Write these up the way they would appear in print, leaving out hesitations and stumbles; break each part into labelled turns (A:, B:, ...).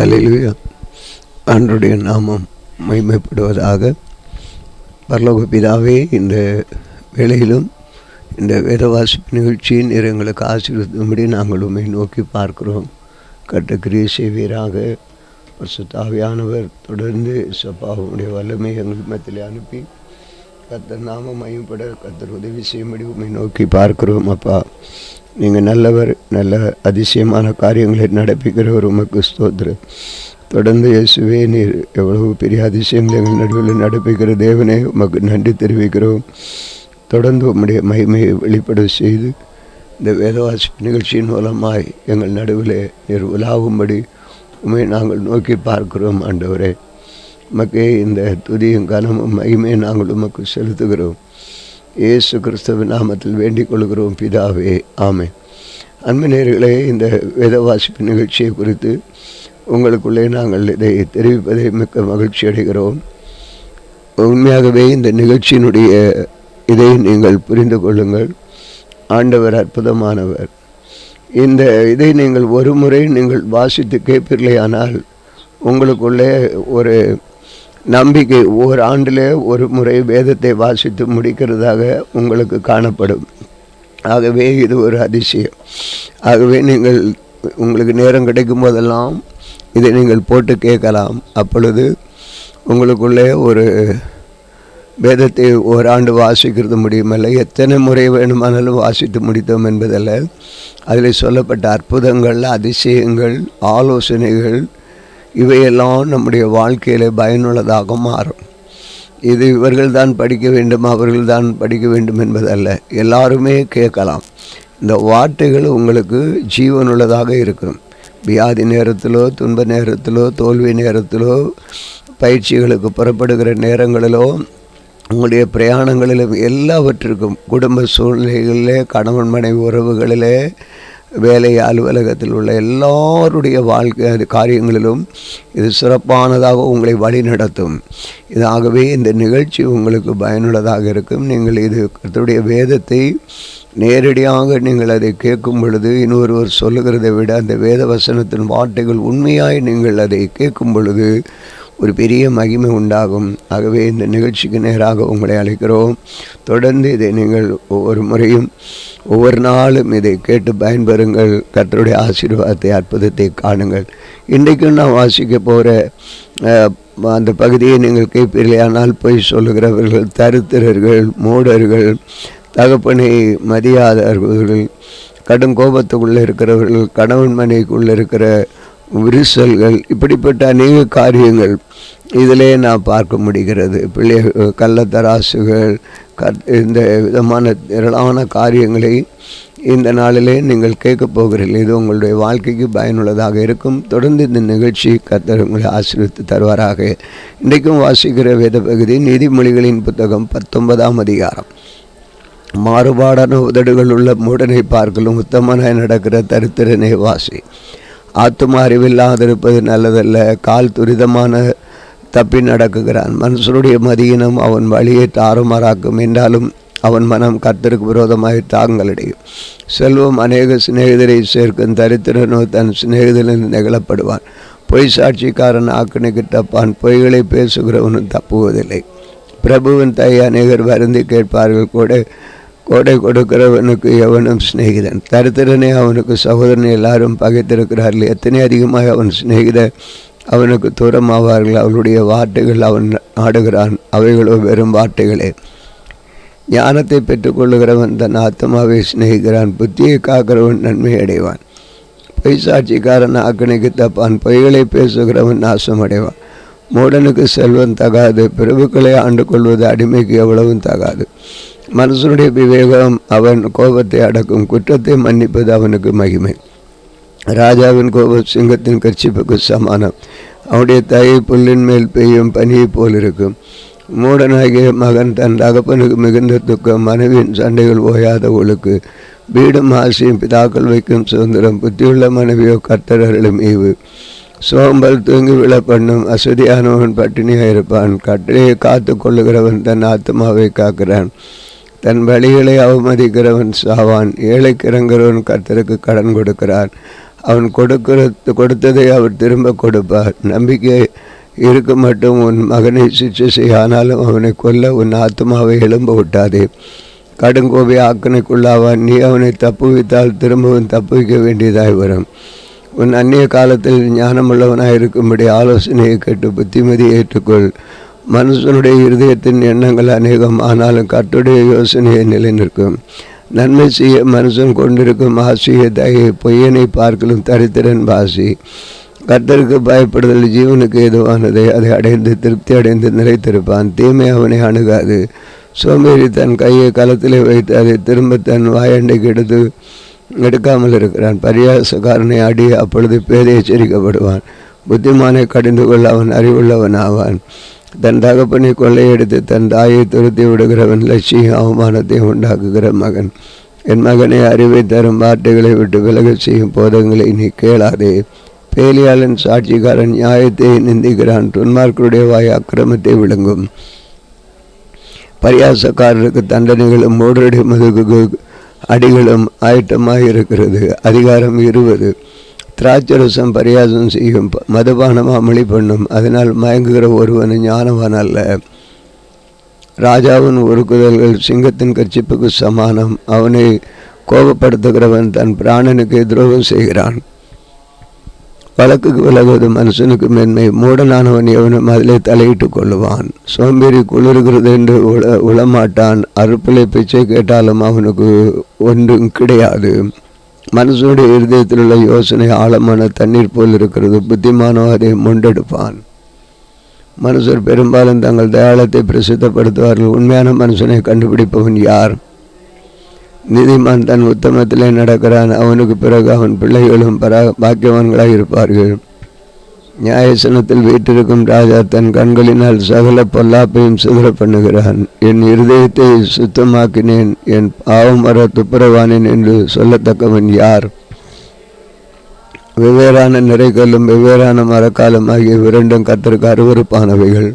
A: அல்லேலூயா. ஆண்டவருடைய நாமம் மகிமைப்படுவதாக. பரலோக பிதாவே, இந்த வேளையிலும் இந்த வேதவாசிப்பு நிகழ்ச்சியின் எங்களுக்கு ஆசீர்வதிக்கும்படி நாங்கள் உம்மை நோக்கி பார்க்கிறோம். கிரியை செய்வீராக. பரிசுத்த ஆவியானவர் தொடர்ந்து சப்பாவுடைய வல்லமை எங்கள் மத்தியில் அனுப்பி கர்த்தர் நாமம் மகிமைப்பட கர்த்தர் உதவி செய்யும்படி உம்மை நோக்கி பார்க்கிறோம். அப்பா, நீங்கள் நல்லவர், நல்ல அதிசயமான காரியங்களை நடப்பிக்கிறவர். உமக்கு ஸ்தோத்திரம். தொடர்ந்து இயேசுவே, நீர் எவ்வளவு பெரிய அதிசயங்களை எங்கள் நடுவில் நடப்பிக்கிற தேவனே, உமக்கு நன்றி தெரிவிக்கிறோம். தொடர்ந்து உம்முடைய மகிமையை வெளிப்பட செய்து இந்த வேதவாசிப்பு நிகழ்ச்சியின் மூலமாய் எங்கள் நடுவில் நீர் உலாவும்படி உம்மை நாங்கள் நோக்கி பார்க்கிறோம். ஆண்டவரே, உமக்கே இந்த துதியும் கனமும் மகிமையை நாங்கள் உமக்கு செலுத்துகிறோம். இயேசு கிறிஸ்துவின் நாமத்தில் வேண்டிக் கொள்கிறோம் பிதாவே, ஆமென். அன்பு நேயர்களே, இந்த வேதவாசிப்பு நிகழ்ச்சியை குறித்து உங்களுக்குள்ளே நாங்கள் இதை தெரிவிப்பதை மிக்க மகிழ்ச்சி அடைகிறோம். உண்மையாகவே இந்த நிகழ்ச்சியினுடைய இதை நீங்கள் புரிந்து கொள்ளுங்கள். ஆண்டவர் அற்புதமானவர். இந்த இதை நீங்கள் ஒரு முறை நீங்கள் வாசித்து கேட்பீர்களேயானால் உங்களுக்குள்ளே ஒரு நம்பிக்கை, ஓர் ஆண்டில் ஒரு முறை வேதத்தை வாசித்து முடிக்கிறதாக உங்களுக்கு காணப்படும். ஆகவே இது ஒரு அதிசயம். ஆகவே நீங்கள் உங்களுக்கு நேரம் கிடைக்கும் போதெல்லாம் இதை நீங்கள் போட்டு கேட்கலாம். அப்பொழுது உங்களுக்குள்ளே ஒரு வேதத்தை ஓராண்டு வாசிக்கிறது முடியுமல்ல, எத்தனை முறை வேணுமானாலும் வாசித்து முடித்தோம் என்பதல்ல. அதில் சொல்லப்பட்ட அற்புதங்கள், அதிசயங்கள், ஆலோசனைகள் இவையெல்லாம் நம்முடைய வாழ்க்கையில் பயனுள்ளதாக மாறும். இது இவர்கள் தான் படிக்க வேண்டும், அவர்கள் தான் படிக்க வேண்டும் என்பதல்ல, எல்லாருமே கேட்கலாம். இந்த வார்த்தைகள் உங்களுக்கு ஜீவனுள்ளதாக இருக்கும். வியாதி நேரத்திலோ, துன்ப நேரத்திலோ, தோல்வி நேரத்திலோ, பயிற்சிகளுக்கு புறப்படுகிற நேரங்களிலோ, உங்களுடைய பிரயாணங்களிலும், எல்லாவற்றிற்கும், குடும்ப சூழ்நிலைகளிலே, கணவன் மனைவி உறவுகளிலே, வேலை அலுவலகத்தில் உள்ள எல்லாருடைய வாழ்க்கை காரியங்களிலும் இது சிறப்பானதாக உங்களை வழி நடத்தும். இதாகவே இந்த நிகழ்ச்சி உங்களுக்கு பயனுள்ளதாக இருக்கும். நீங்கள் இது கர்த்தருடைய வேதத்தை நேரடியாக நீங்கள் அதை கேட்கும் பொழுது, இன்னொருவர் சொல்லுகிறதை விட அந்த வேத வசனத்தின் வார்த்தைகள் உண்மையாய் நீங்கள் அதை கேட்கும் பொழுது ஒரு பெரிய மகிமை உண்டாகும். ஆகவே இந்த நிகழ்ச்சிக்கு நேராக உங்களை அழைக்கிறோம். தொடர்ந்து இதை நீங்கள் ஒவ்வொரு முறையும் ஒவ்வொரு நாளும் இதை கேட்டு பயன்பெறுங்கள். கர்த்தருடைய ஆசீர்வாதத்தை, அற்புதத்தை காணுங்கள். இன்றைக்கும் நான் வாசிக்க போகிற அந்த பகுதியை நீங்கள் கேட்பீர்களானால், போய் சொல்லுகிறவர்கள், தரித்திரர்கள், மூடர்கள், தகப்பனை மதியாதவர்கள், கடும் கோபத்துக்குள்ளே இருக்கிறவர்கள், கணவன் மனைவிக்குள்ளே இருக்கிற விரிசல்கள், இப்படிப்பட்ட அநேக காரியங்கள் இதிலே நான் பார்க்க முடிகிறது. கள்ளத்தராசுகள், இந்த விதமான திரளான காரியங்களை இந்த நாளிலே நீங்கள் கேட்க போகிறீர்கள். இது உங்களுடைய வாழ்க்கைக்கு பயனுள்ளதாக இருக்கும். தொடர்ந்து இந்த நிகழ்ச்சி கர்த்தர் உங்களை ஆசீர்வதித்து தருவாராக. இன்றைக்கும் வாசிக்கிற வேத பகுதி நீதிமொழிகளின் புத்தகம் 19ஆம் அதிகாரம். மாறுபாடான உதடுகள் உள்ள மூடனை பார்க்கலும் உத்தமனாய் நடக்கிற தரித்திரனை வாசி. ஆத்தும அறிவில்லாதிருப்பது நல்லதல்ல, கால் துரிதமான தப்பி நடக்குகிறான். மனுஷனுடைய மதியினம் அவன் வழியை தாறுமாறாக்கும், என்றாலும் அவன் மனம் கர்த்தருக்கு விரோதமாய் தாங்களடையும். செல்வம் அநேக சிநேகிதரை சேர்க்கும், தரித்திரனோ தன் சிநேகிதனில் நெகிழப்படுவான். பொய் சாட்சிக்காரன் ஆக்கினைக்கு தப்பான், பொய்களை பேசுகிறவனும் தப்புவதில்லை. பிரபுவின் தாய் அநேகர் வருந்தி கேட்பார்கள், கோடை கொடுக்கிறவனுக்கு எவனும் சிநேகிதன். தரித்திரனே அவனுக்கு சகோதரனை எல்லாரும் பகைத்திருக்கிறார்கள். எத்தனை அதிகமாக அவன் சிநேகிதர் அவனுக்கு தூரமாவார்கள். அவளுடைய வார்த்தைகள் அவன் நாடுகிறான், அவைகளோ வெறும் வார்த்தைகளே. ஞானத்தை பெற்றுக்கொள்ளுகிறவன் தன் ஆத்மாவை சிநேகிக்கிறான், புத்தியை காக்கிறவன் நன்மை அடைவான். பொய் சாட்சிக்காரன் ஆக்கினைக்கு தப்பான், பொய்களை பேசுகிறவன் நாசம் அடைவான். மூடனுக்கு செல்வம் தகாது, பிரபுக்களை ஆண்டு கொள்வது அடிமைக்கு எவ்வளவும் தகாது. மனுஷனுடைய விவேகம் அவன் கோபத்தை அடக்கும், குற்றத்தை மன்னிப்பது அவனுக்கு மகிமை. ராஜாவின் கோபம் சிங்கத்தின் கர்ச்சிப்புக்கு சமானம், அவனுடைய தயை புல்லின் மேல் பெய்யும் பனியை போல் இருக்கும். மூடனாகிய மகன் தன் தகப்பனுக்கு மிகுந்த துக்கம், மனைவியின் சண்டைகள் ஓயாத ஒழுக்கு. வீடும் ஆசையும் பிதாக்கள் வைக்கும் சுதந்திரம், புத்தியுள்ள மனைவியோ கர்த்தர் அருளும் ஈவு. சோம்பல் தூங்கி விழ பண்ணும், அசதியானவன் பட்டினியாக இருப்பான். கட்டளையை காத்து கொள்ளுகிறவன் தன் ஆத்மாவை காக்கிறான். தன் வழிகளை அவமதிக்கிறவன் சாவான். ஏழைக்கு இறங்குறவன் கர்த்தருக்கு கடன் கொடுக்கிறான். அவன் கொடுத்ததை அவர் திரும்ப கொடுப்பார். நம்பிக்கை இருக்க மட்டும் உன் மகனை சிற்றை செய்ய, ஆனாலும் அவனை கொல்ல உன் ஆத்மாவை எழும்ப விட்டாதே. கடுங்கோபை ஆக்கணைக்குள்ளாவான். நீ அவனை தப்புவித்தால் திரும்பவும் தப்புவிக்க வேண்டியதாய் வரும். உன் அந்நிய காலத்தில் ஞானமுள்ளவனாய் இருக்கும்படி ஆலோசனையை கேட்டு புத்திமதியை ஏற்றுக்கொள். மனுஷனுடைய இருதயத்தின் எண்ணங்கள் அநேகம், ஆனாலும் கர்த்தருடைய யோசனையை நிலைநிற்கும். நன்மை செய்ய மனுஷன் கொண்டிருக்கும் ஆசையை தயை, பொய்யனை பார்க்கலும் தரித்திரன் பாசி. கர்த்தருக்கு பயப்படுதல் ஜீவனுக்கு ஏதுவானதை, அதை அடைந்து திருப்தி அடைந்து நிலைத்திருப்பான். தீமை அவனை அணுகாது. சோம்பேறி தன் கையை களத்திலே வைத்து அதை திரும்ப தன் வாயண்டைக்கு எடுக்காமல் இருக்கிறான். பரியாசக்காரனை அடி, அப்பொழுது பேதை எச்சரிக்கப்படுவான். புத்திமானை கடிந்து கொள்ள அவன் அறிவுள்ளவன் ஆவான். தன் தகப்பனை கொள்ளையடித்து தன் தாயை துருத்தி விடுகிறவன் லட்சியம் அவமானத்தை உண்டாக்குகிற மகன். என் மகனை அறிவை தரும் வார்த்தைகளை விட்டு விலகச் செய்யும் போதங்களை நீ கேளாதே. பேலியாளன் சாட்சிக்காரன் நியாயத்தை நிந்திக்கிறான். துன்மார்க்கருடைய வாய் அக்கிரமத்தை விளங்கும். பரியாசக்காரருக்கு தண்டனைகளும் மூடருடைய முதுகு அடிகளும் ஆயட்டமாக இருக்கிறது. அதிகாரம் 20. திராட்சரசம் பரியாசம் செய்யும், மதுபானம் அமளி பண்ணும், அதனால் மயங்குகிற ஒருவன் ஞானவான் அல்ல. ராஜாவின் ஒருக்குதல்கள் சிங்கத்தின் கர்ச்சிப்புக்கு சமானம். அவனை கோபப்படுத்துகிறவன் தன் பிராணனுக்கு துரோகம் செய்கிறான். வழக்குக்கு விலகுவது மனுஷனுக்கு மென்மை. மூடனானவன் எவனும் அதிலே தலையிட்டு கொள்ளுவான். சோம்பேறி குளிர்கிறது என்று உளமாட்டான். அறுப்பிலை பிச்சை கேட்டாலும் அவனுக்கு ஒன்றும் கிடையாது. மனுஷனுடைய இருதயத்தில் உள்ள யோசனை ஆழமான தண்ணீர் போல் இருக்கிறது. புத்திமானோ அதை முண்டெடுப்பான். மனுஷர் பெரும்பாலும் தங்கள் தயாளத்தை பிரசித்தப்படுத்துவார்கள். உண்மையான மனுஷனை கண்டுபிடிப்பவன் யார்? நீதிமான் தன் உத்தமத்திலே நடக்கிறான். அவனுக்கு பிறகு அவன் பிள்ளைகளும் பாக்கியவான்களாக இருப்பார்கள். நியாயசனத்தில் வீட்டிருக்கும் ராஜா தன் கண்களினால் சகல பொல்லாப்பையும் சிதற பண்ணுகிறான். என் இருதயத்தை சுத்தமாக்கினேன், என் பாவம் வர துப்புரவானேன் என்று சொல்லத்தக்கவன் யார்? வெவ்வேறான நிறைக்கல்லும் வெவ்வேறான மரக்காலும் ஆகிய இரண்டும் கர்த்தருக்கு அருவருப்பானவைகள்.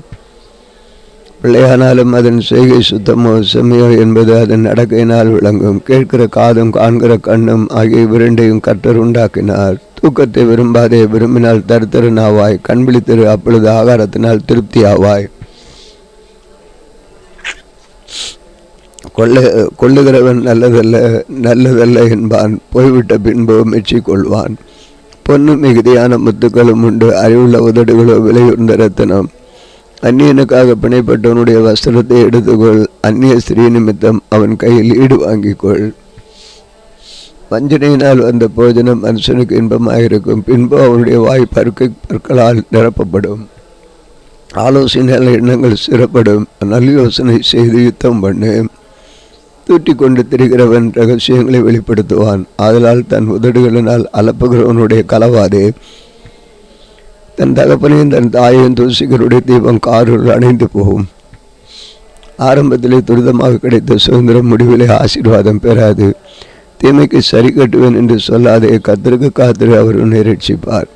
A: பிள்ளையானாலும் அதன் செய்கை சுத்தமோ செம்மையோ என்பது அதன் நடக்கையினால் விளங்கும். கேட்கிற காதும் காண்கிற கண்ணும் ஆகிய இரண்டையும் கர்த்தர் உண்டாக்கினார். தூக்கத்தை விரும்பாதே, விரும்பினால் தருத்தரனாவாய். கண்பிழித்திரு, அப்பொழுது ஆகாரத்தினால் திருப்தி ஆவாய். கொள்ளுகிறவன் நல்லதல்ல என்பான். போய்விட்ட பின்பு மெச்சிக்கொள்வான். பொண்ணு மிகுதியான முத்துக்களும் உண்டு, அறிவுள்ள உதடுகளோ விலையுர்ந்த ரத்தினம். அந்நியனுக்காக பிணைப்பட்டவனுடைய வஸ்திரத்தை எடுத்துக்கொள். அந்நிய ஸ்திரீ நிமித்தம் அவன் கையில் ஈடு வாங்கிக்கொள். வஞ்சனையினால் வந்த போஜனம் மனுஷனுக்கு இன்பமாயிருக்கும், பின்பு அவனுடைய வாய் பற்களால் நிரப்பப்படும். ஆலோசனையால் எண்ணங்கள் சிறப்படும். நல்ல யோசனை செய்து யுத்தம் பண்ணு. தூட்டி கொண்டு திரிகிறவன் ரகசியங்களை வெளிப்படுத்துவான். ஆதலால் தன் உதடுகளினால் அலப்புகிறவனுடைய களவாதே. தன் தகப்பனையும் தன் தாயையும் தூசிகருடைய தீபம் காரில் அணைந்து போகும். ஆரம்பத்திலே துரிதமாக கிடைத்த சுதந்திரம் முடிவிலே ஆசீர்வாதம் பெறாது. தீமைக்கு சரி கட்டுவேன் என்று சொல்லாதே. கர்த்தருக்கு காத்திரு, அவர் உன்னை ரட்சிப்பார்.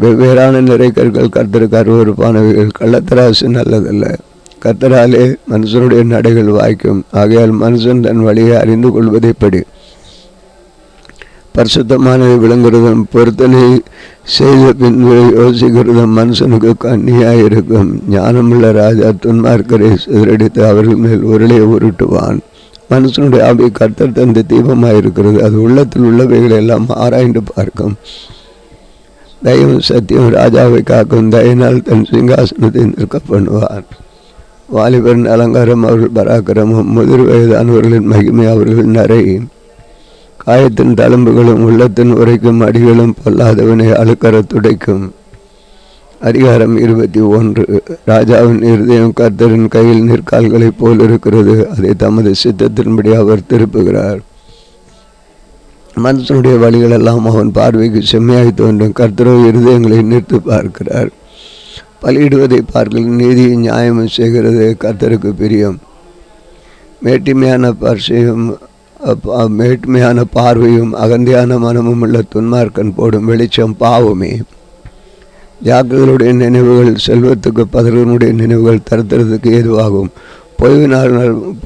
A: வெவ்வேறான நிறைக்கற்கள் கர்த்தருக்கு அருவருப்பானவைகள். கள்ளத்தராசு நல்லதல்ல. கர்த்தராலே மனுஷனுடைய நடைகள் வாய்க்கும். ஆகையால் மனுஷன் தன் வழியை அறிந்து கொள்வதைப்படி பரிசுத்தமானதை விளங்குறதும் பொருத்தனை செய்த பின்பு யோசிக்கிறதும் மனுஷனுக்கு கண்ணியாயிருக்கும். ஞானமுள்ள ராஜா துன்மார்க்கரை சிதறடித்து அவர்கள் மேல் உருளை உருட்டுவான். மனுஷனுடைய ஆவி கர்த்தர் தந்த தீபமாயிருக்கிறது. அது உள்ளத்தில் உள்ளவைகளை எல்லாம் ஆராய்ந்து பார்க்கும். தயவும் சத்தியம் ராஜாவை காக்கும். தயனால் தன் சிங்காசனத்தை நிற்க பண்ணுவார். வாலிபரின் அலங்காரம் அவர்கள் பராக்கிரமும், முதிர் வயதானவர்களின் மகிமை அவர்கள் நரை. காயத்தின் தழும்புகளும் உள்ளத்தின் உரைக்கும் அடிகளும் பொல்லாதவனை அழுக்கற துடைக்கும். அதிகாரம் 21. ராஜாவின் இருதயம் கர்த்தரின் கையில் நிற்கால்களைப் போல் இருக்கிறது. அதை தமது சித்தத்தின்படி அவர் திருப்புகிறார். மனுஷனுடைய வழிகளெல்லாம் அவன் பார்வைக்கு செம்மையாய் தோன்றும். கர்த்தரோ இருதயங்களை நிறுத்து பார்க்கிறார். பலியிடுவதை பார்க்கல் நீதியும் நியாயமும் செய்கிறது கர்த்தருக்கு பிரியம். மேட்மையான பார்வையும் அகந்தியான மனமும் உள்ள துன்மார்க்கன் போடும் வெளிச்சம் பாவமே. ஜாக்கிரதையுடைய நினைவுகள் செல்வத்துக்கு பதறனுடைய நினைவுகள் தருத்துறதுக்கு ஏதுவாகும்.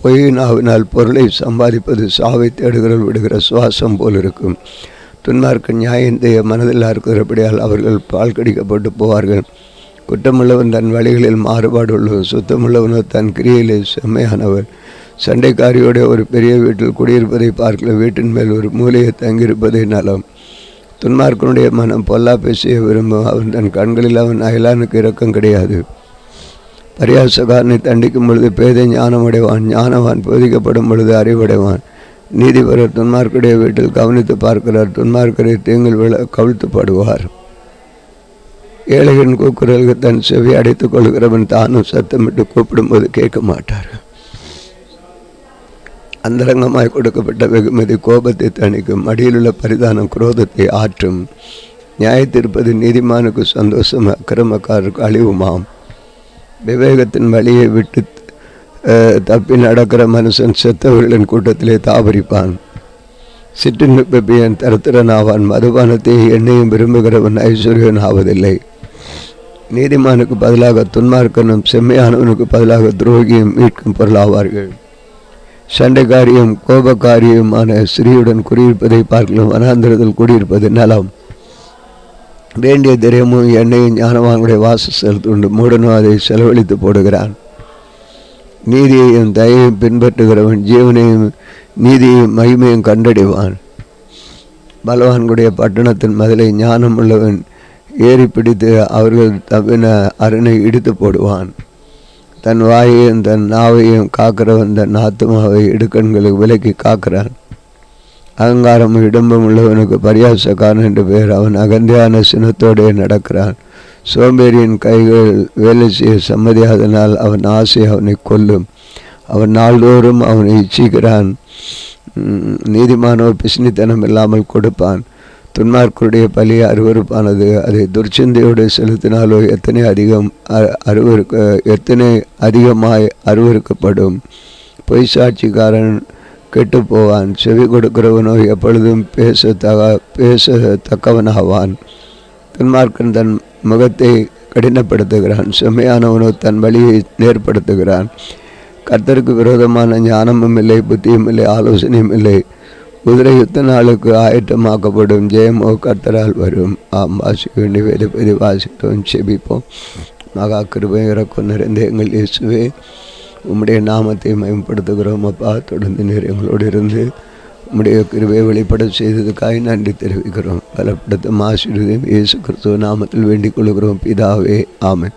A: பொய்யினாவினால் பொருளை சம்பாதிப்பது சாவை தேடுகிறல் விடுகிற சுவாசம் போல் இருக்கும். துன்மார்க்க நியாயந்தைய மனதில் இருக்கிறபடியால் அவர்கள் பால் கடிக்கப்பட்டு போவார்கள். குற்றமுள்ளவன் தன் வழிகளில் மாறுபாடு உள்ளவர், சுத்தமுள்ளவனோ தன் கிரியையிலே செம்மையானவர். சண்டைக்காரியோட ஒரு பெரிய வீட்டில் குடியிருப்பதை பார்க்கல, வீட்டின் மேல் ஒரு மூலையை தங்கியிருப்பதை நலம். துன்மார்க்கனுடைய மனம் பொல்லாப்பை செய்ய விரும்பும், அவன் தன் கண்களில் அவன் அயலானுக்கு இரக்கம் கிடையாது. பரியாசக்காரனை தண்டிக்கும் பொழுது பேதை ஞானமடைவான், ஞானவான் போதிக்கப்படும் பொழுது அறிவடைவான். நீதிபரர் துன்மார்க்குடைய வீட்டில் கவனித்து பார்க்கிறார், துன்மார்க்கரை தீங்கில் கவிழ்த்துப்படுவார். ஏழைகளின் கூக்குரலுக்கு தன் செவி அடைத்துக் கொள்கிறவன் தானும் சத்தமிட்டு கூப்பிடும்போது கேட்க மாட்டார்கள். அந்தரங்கமாய் கொடுக்கப்பட்ட வெகுமதி கோபத்தை தணிக்கும், அடியிலுள்ள பரிதானம் குரோதத்தை ஆற்றும். நியாயத்திருப்பது நீதிமானுக்கு சந்தோஷம், அக்கிரமக்காரருக்கு அழிவுமாம். விவேகத்தின் வழியை விட்டு தப்பி நடக்கிற மனுஷன் செத்தவர்களின் கூட்டத்திலே தாபரிப்பான். சிற்றின் தரத்திரன் ஆவான், மதுபானத்தை எண்ணெயும் விரும்புகிறவன் ஐஸ்வர்யன் ஆவதில்லை. நீதிமானுக்கு பதிலாக துன்மார்க்கனும் செம்மையானவனுக்கு பதிலாக துரோகியும் மீட்கும் பொருளாவார்கள். சண்டைக்காரியும் கோபக்காரியுமான ஸ்திரீயுடன் குடியிருப்பதை பார்க்கலாம், வனாந்திரத்தில் குடியிருப்பது நலம். வேண்டிய திரயமும் எண்ணெயும் ஞானவானுடைய வாசஸ்தலத்தில் உண்டு, மூடனோ அதை செலவழித்து போடுகிறான். நீதியையும் தயையும் பின்பற்றுகிறவன் ஜீவனையும் நீதியையும் மகிமையும் கண்டடைவான். பலவான்களுடைய பட்டணத்தின் மதிலை ஞானம் உள்ளவன் ஏறி பிடித்து அவர்கள் தவின அரணை இடித்து போடுவான். தன் வாயையும் தன் நாவையும் காக்கிறவன் தன் ஆத்துமாவை இடுக்கண்களுக்கு விலக்கி காக்கிறான். அகங்காரமும் இடம்பும் உள்ளவனுக்கு பரியாசக்காரன் என்று பெயர், அவன் அகந்தையான சினத்தோடே நடக்கிறான். சோம்பேறியின் கைகள் வேலை செய்ய சம்மதியாதனால் அவன் ஆசை அவனை கொல்லும், அவன் நாள்தோறும் அவனை இச்சிக்கிறான். நீதிமானோ பிசினித்தனம் இல்லாமல் கொடுப்பான். துன்மார்க்கருடைய பலி அருவருப்பானது, அதை துர்ச்சிந்தையோடு செலுத்தினாலோ எத்தனை அதிகமாய் அருவருக்கப்படும். பொய் சாட்சிக்காரன் கெட்டு போவான், செவி கொடுக்கிறவனோ எப்பொழுதும் பேசத்தக்கவனாவான். துன்மார்க்கன் தன் முகத்தை கடினப்படுத்துகிறான், செம்மையானவனோ தன் வழியை நேர்படுத்துகிறான். கர்த்தருக்கு விரோதமான ஞானமும் இல்லை, புத்தியும் இல்லை, ஆலோசனையும் இல்லை. குதிரை யுத்த நாளுக்கு ஆயத்தமாக்கப்படும், ஜெயமோ கர்த்தரால் வரும். வாசிக்க வேண்டிய வேதபதி வாசித்தோம், செபிப்போம். மகா கிருபை இறக்கம் நிறைந்த எங்கள் இயேசுவே, உம்முடைய நாமத்தை மேம்படுத்துகிறோம் அப்பா. தொடர்ந்து நீர் எங்களோடு இருந்து உம்முடைய கிருபையை வெளிப்பட செய்ததுக்காக நன்றி தெரிவிக்கிறோம். பலப்படுத்தும் ஆசீர்வதியும் இயேசு கிறிஸ்துவ நாமத்தில் வேண்டிக் கொள்கிறோம் பிதாவே, ஆமென்.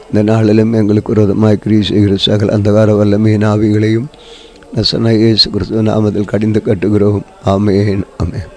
A: இந்த நாளிலும் எங்களுக்கு விரோதமாய் கிரியை செய்கிற சகல அந்தகார வல்லமையின் ஆவிகளையும் நசனாகிய இயேசு கிறிஸ்துவ நாமத்தில் கடிந்து கட்டுகிறோம். ஆமென், ஆமென்.